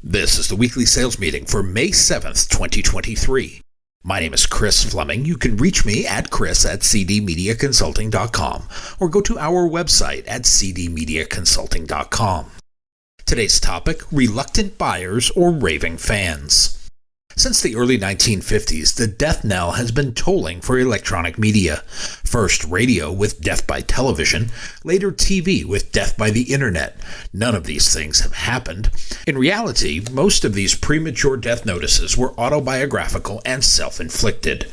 This is the weekly sales meeting for May 7th, 2023. My name is Chris Fleming. You can reach me at chris@cdmediaconsulting.com or go to our website at cdmediaconsulting.com. Today's topic, reluctant buyers or raving fans. Since the early 1950s, the death knell has been tolling for electronic media. First radio with death by television, later TV with death by the internet. None of these things have happened. In reality, most of these premature death notices were autobiographical and self-inflicted.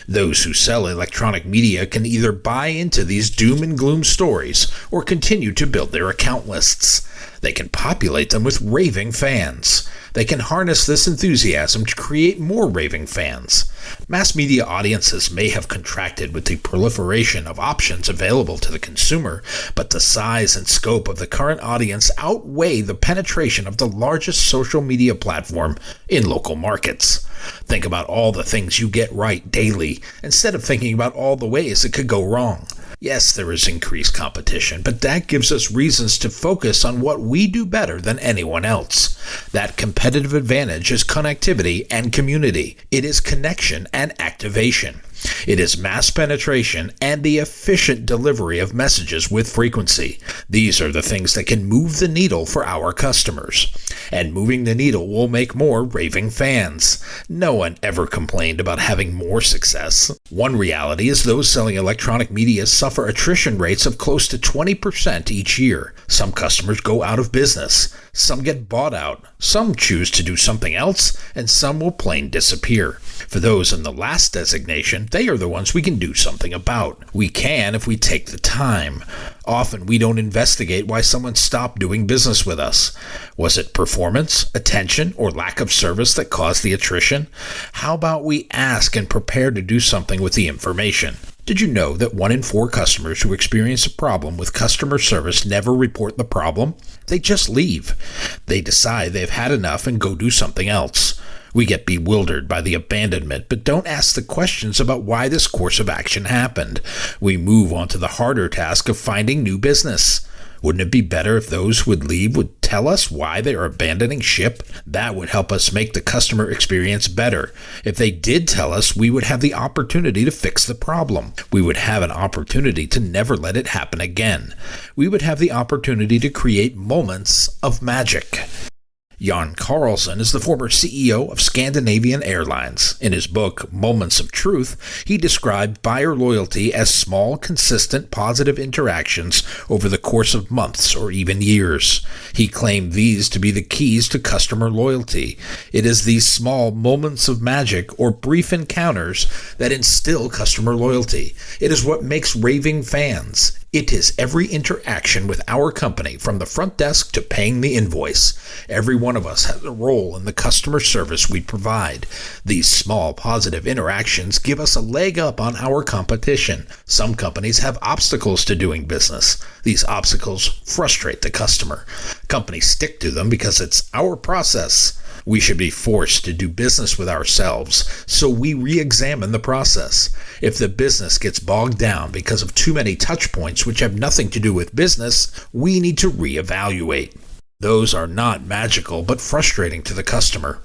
Those who sell electronic media can either buy into these doom and gloom stories or continue to build their account lists. They can populate them with raving fans. They can harness this enthusiasm to create more raving fans. Mass media audiences may have contracted with the proliferation of options available to the consumer, but the size and scope of the current audience outweigh the penetration of the largest social media platform in local markets. Think about all the things you get right daily, instead of thinking about all the ways it could go wrong. Yes, there is increased competition, but that gives us reasons to focus on what we do better than anyone else. That competitive advantage is connectivity and community. It is connection and activation. It is mass penetration and the efficient delivery of messages with frequency. These are the things that can move the needle for our customers. And moving the needle will make more raving fans. No one ever complained about having more success. One reality is those selling electronic media suffer attrition rates of close to 20% each year. Some customers go out of business. Some get bought out. Some choose to do something else, and some will plain disappear. For those in the last designation, they are the ones we can do something about. We can if we take the time. Often we don't investigate why someone stopped doing business with us. Was it performance, attention, or lack of service that caused the attrition? How about we ask and prepare to do something with the information? Did you know that 1 in 4 customers who experience a problem with customer service never report the problem? They just leave. They decide they've had enough and go do something else. We get bewildered by the abandonment, but don't ask the questions about why this course of action happened. We move on to the harder task of finding new business. Wouldn't it be better if those who would leave would tell us why they are abandoning ship? That would help us make the customer experience better. If they did tell us, we would have the opportunity to fix the problem. We would have an opportunity to never let it happen again. We would have the opportunity to create moments of magic. Jan Carlson is the former CEO of Scandinavian Airlines. In his book, Moments of Truth, he described buyer loyalty as small, consistent, positive interactions over the course of months or even years. He claimed these to be the keys to customer loyalty. It is these small moments of magic or brief encounters that instill customer loyalty. It is what makes raving fans. It is every interaction with our company, from the front desk to paying the invoice. Every one of us has a role in the customer service we provide. These small positive interactions give us a leg up on our competition. Some companies have obstacles to doing business. These obstacles frustrate the customer. Companies stick to them because it's our process. We should be forced to do business with ourselves, so we re-examine the process. If the business gets bogged down because of too many touch points which have nothing to do with business, we need to re-evaluate. Those are not magical but frustrating to the customer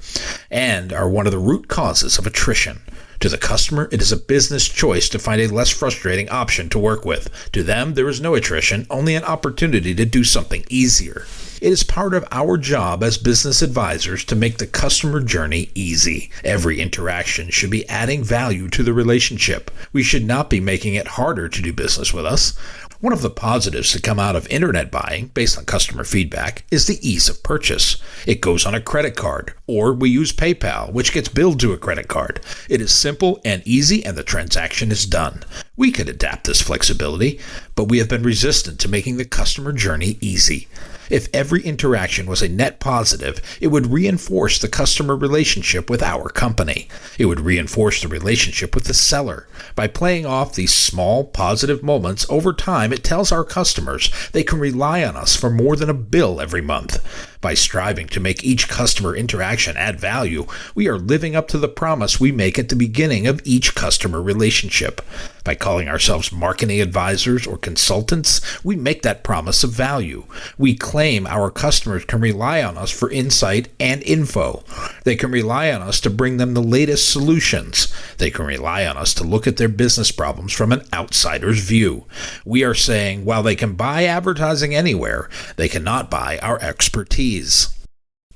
and are one of the root causes of attrition. To the customer, it is a business choice to find a less frustrating option to work with. To them, there is no attrition, only an opportunity to do something easier. It is part of our job as business advisors to make the customer journey easy. Every interaction should be adding value to the relationship. We should not be making it harder to do business with us. One of the positives to come out of internet buying, based on customer feedback, is the ease of purchase. It goes on a credit card, or we use PayPal, which gets billed to a credit card. It is simple and easy, and the transaction is done. We could adapt this flexibility, but we have been resistant to making the customer journey easy. If every interaction was a net positive, it would reinforce the customer relationship with our company. It would reinforce the relationship with the seller. By playing off these small, positive moments, over time it tells our customers they can rely on us for more than a bill every month. By striving to make each customer interaction add value, we are living up to the promise we make at the beginning of each customer relationship. By calling ourselves marketing advisors or consultants, we make that promise of value. We claim our customers can rely on us for insight and info. They can rely on us to bring them the latest solutions. They can rely on us to look at their business problems from an outsider's view. We are saying, while they can buy advertising anywhere, they cannot buy our expertise.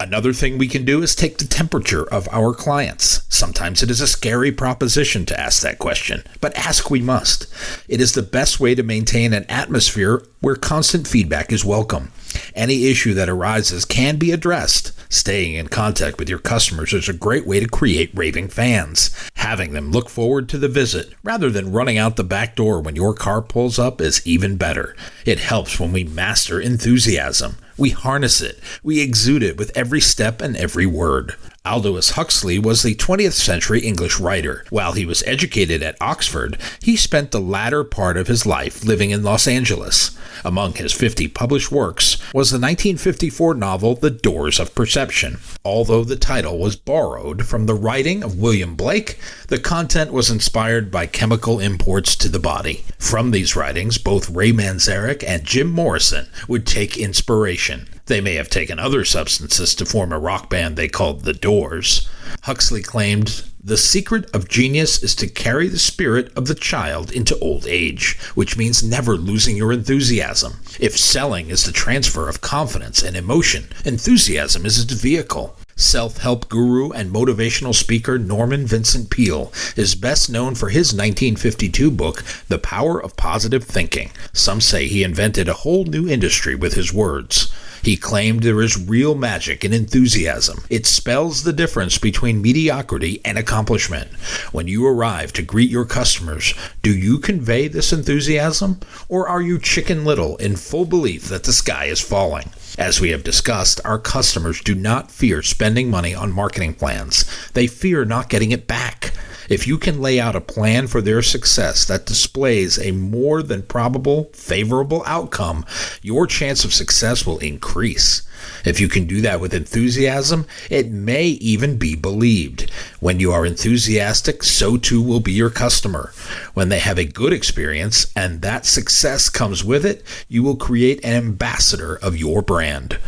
Another thing we can do is take the temperature of our clients. Sometimes it is a scary proposition to ask that question, but ask we must. It is the best way to maintain an atmosphere where constant feedback is welcome. Any issue that arises can be addressed. Staying in contact with your customers is a great way to create raving fans. Having them look forward to the visit rather than running out the back door when your car pulls up is even better. It helps when we master enthusiasm. We harness it. We exude it with every step and every word. Aldous Huxley was the 20th century English writer. While he was educated at Oxford, he spent the latter part of his life living in Los Angeles. Among his 50 published works was the 1954 novel The Doors of Perception. Although the title was borrowed from the writing of William Blake, the content was inspired by chemical imports to the body. From these writings, both Ray Manzarek and Jim Morrison would take inspiration. They may have taken other substances to form a rock band they called The Doors. Huxley claimed, "The secret of genius is to carry the spirit of the child into old age, which means never losing your enthusiasm. If selling is the transfer of confidence and emotion, enthusiasm is its vehicle." Self-help guru and motivational speaker Norman Vincent Peale is best known for his 1952 book, The Power of Positive Thinking. Some say he invented a whole new industry with his words. He claimed there is real magic in enthusiasm. It spells the difference between mediocrity and accomplishment. When you arrive to greet your customers, do you convey this enthusiasm? Or are you Chicken Little in full belief that the sky is falling? As we have discussed, our customers do not fear spending money on marketing plans. They fear not getting it back. If you can lay out a plan for their success that displays a more than probable, favorable outcome, your chance of success will increase. If you can do that with enthusiasm, it may even be believed. When you are enthusiastic, so too will be your customer. When they have a good experience and that success comes with it, you will create an ambassador of your brand.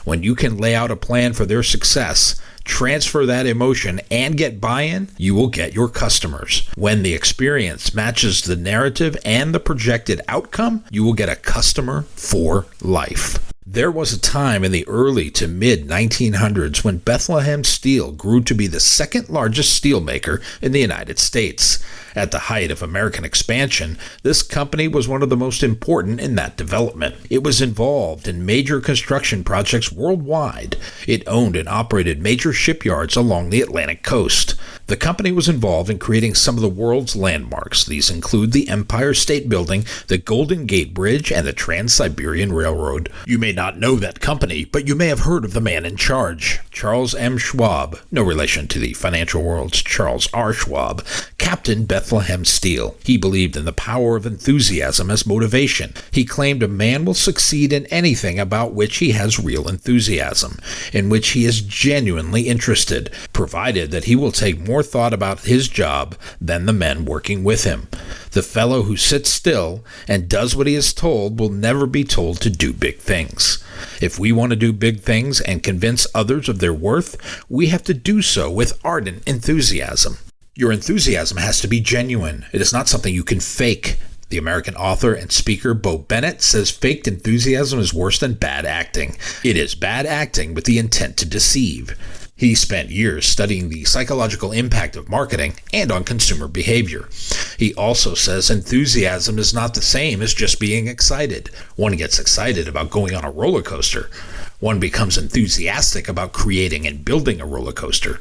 When you can lay out a plan for their success, transfer that emotion, and get buy-in, you will get your customers. When the experience matches the narrative and the projected outcome, you will get a customer for life. There was a time in the early to mid-1900s when Bethlehem Steel grew to be the second largest steel maker in the United States. At the height of American expansion, this company was one of the most important in that development. It was involved in major construction projects worldwide. It owned and operated major shipyards along the Atlantic coast. The company was involved in creating some of the world's landmarks. These include the Empire State Building, the Golden Gate Bridge, and the Trans-Siberian Railroad. You may not know that company, but you may have heard of the man in charge. Charles M. Schwab, no relation to the financial world's Charles R. Schwab, captained Bethlehem Steel. He believed in the power of enthusiasm as motivation. He claimed a man will succeed in anything about which he has real enthusiasm, in which he is genuinely interested, provided that he will take more thought about his job than the men working with him. The fellow who sits still and does what he is told will never be told to do big things. If we want to do big things and convince others of their worth, we have to do so with ardent enthusiasm. Your enthusiasm has to be genuine. It is not something you can fake. The American author and speaker Bo Bennett says faked enthusiasm is worse than bad acting. It is bad acting with the intent to deceive. He spent years studying the psychological impact of marketing and on consumer behavior. He also says enthusiasm is not the same as just being excited. One gets excited about going on a roller coaster. One becomes enthusiastic about creating and building a roller coaster.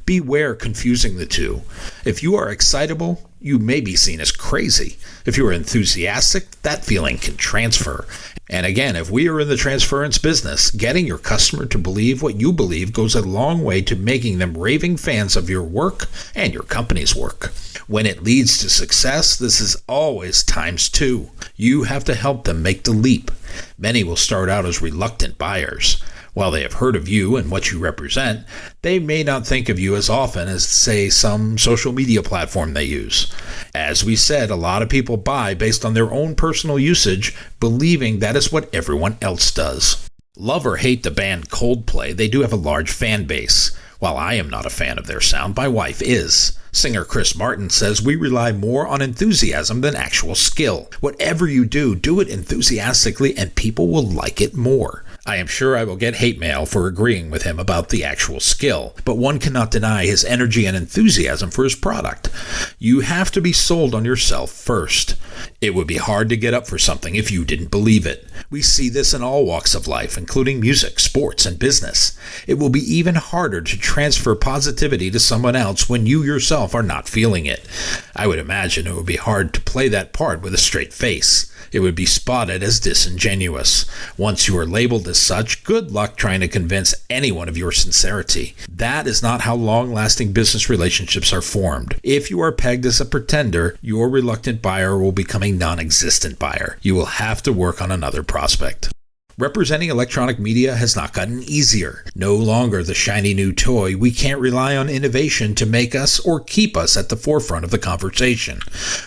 Beware confusing the two. If you are excitable, you may be seen as crazy. If you are enthusiastic, that feeling can transfer. And again, if we are in the transference business, getting your customer to believe what you believe goes a long way to making them raving fans of your work and your company's work. When it leads to success, this is always times 2. You have to help them make the leap. Many will start out as reluctant buyers. While they have heard of you and what you represent, they may not think of you as often as, say, some social media platform they use. As we said, a lot of people buy based on their own personal usage, believing that is what everyone else does. Love or hate the band Coldplay, they do have a large fan base. While I am not a fan of their sound, my wife is. Singer Chris Martin says we rely more on enthusiasm than actual skill. Whatever you do, do it enthusiastically and people will like it more. I am sure I will get hate mail for agreeing with him about the actual skill, but one cannot deny his energy and enthusiasm for his product. You have to be sold on yourself first. It would be hard to get up for something if you didn't believe it. We see this in all walks of life, including music, sports, and business. It will be even harder to transfer positivity to someone else when you yourself are not feeling it. I would imagine it would be hard to play that part with a straight face. It would be spotted as disingenuous. Once you are labeled as such, good luck trying to convince anyone of your sincerity. That is not how long-lasting business relationships are formed. If you are pegged as a pretender, your reluctant buyer will become a non-existent buyer. You will have to work on another prospect. Representing electronic media has not gotten easier. No longer the shiny new toy, we can't rely on innovation to make us or keep us at the forefront of the conversation.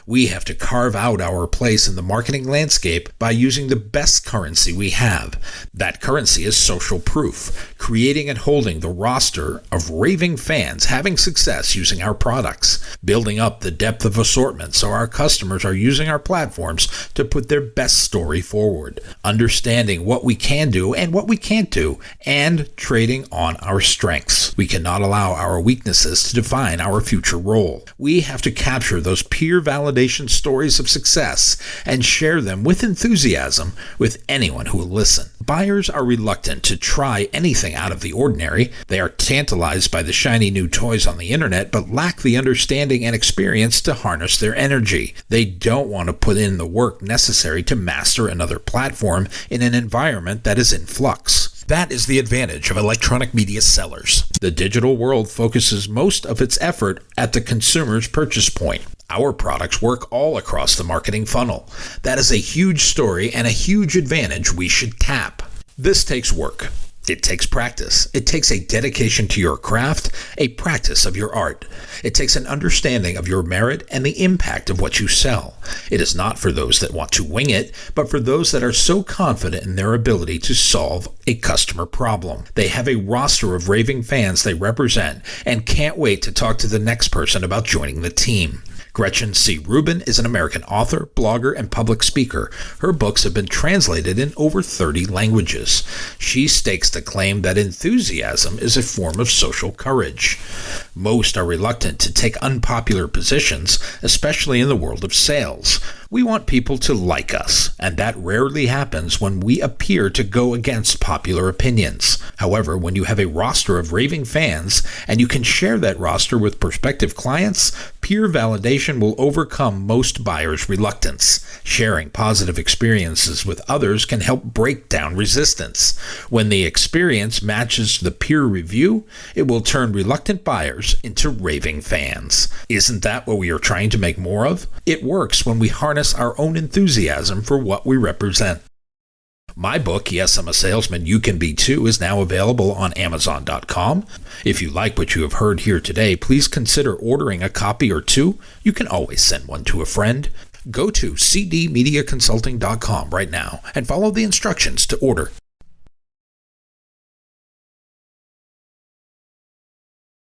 We have to carve out our place in the marketing landscape by using the best currency we have. That currency is social proof, creating and holding the roster of raving fans having success using our products, building up the depth of assortment so our customers are using our platforms to put their best story forward, understanding what we can do and what we can't do, and trading on our strengths. We cannot allow our weaknesses to define our future role. We have to capture those peer validation stories of success and share them with enthusiasm with anyone who will listen. Buyers are reluctant to try anything out of the ordinary. They are tantalized by the shiny new toys on the internet, but lack the understanding and experience to harness their energy. They don't want to put in the work necessary to master another platform in an environment that is in flux. That is the advantage of electronic media sellers. The digital world focuses most of its effort at the consumer's purchase point. Our products work all across the marketing funnel. That is a huge story and a huge advantage we should tap. This takes work. It takes practice. It takes a dedication to your craft, a practice of your art. It takes an understanding of your merit and the impact of what you sell. It is not for those that want to wing it, but for those that are so confident in their ability to solve a customer problem. They have a roster of raving fans they represent and can't wait to talk to the next person about joining the team. Gretchen C. Rubin is an American author, blogger, and public speaker. Her books have been translated in over 30 languages. She stakes the claim that enthusiasm is a form of social courage. Most are reluctant to take unpopular positions, especially in the world of sales. We want people to like us, and that rarely happens when we appear to go against popular opinions. However, when you have a roster of raving fans, and you can share that roster with prospective clients, peer validation will overcome most buyers' reluctance. Sharing positive experiences with others can help break down resistance. When the experience matches the peer review, it will turn reluctant buyers into raving fans. Isn't that what we are trying to make more of? It works when we harness our own enthusiasm for what we represent. My book, Yes, I'm a Salesman, You Can Be Too, is now available on Amazon.com. If you like what you have heard here today, please consider ordering a copy or two. You can always send one to a friend. Go to cdmediaconsulting.com right now and follow the instructions to order.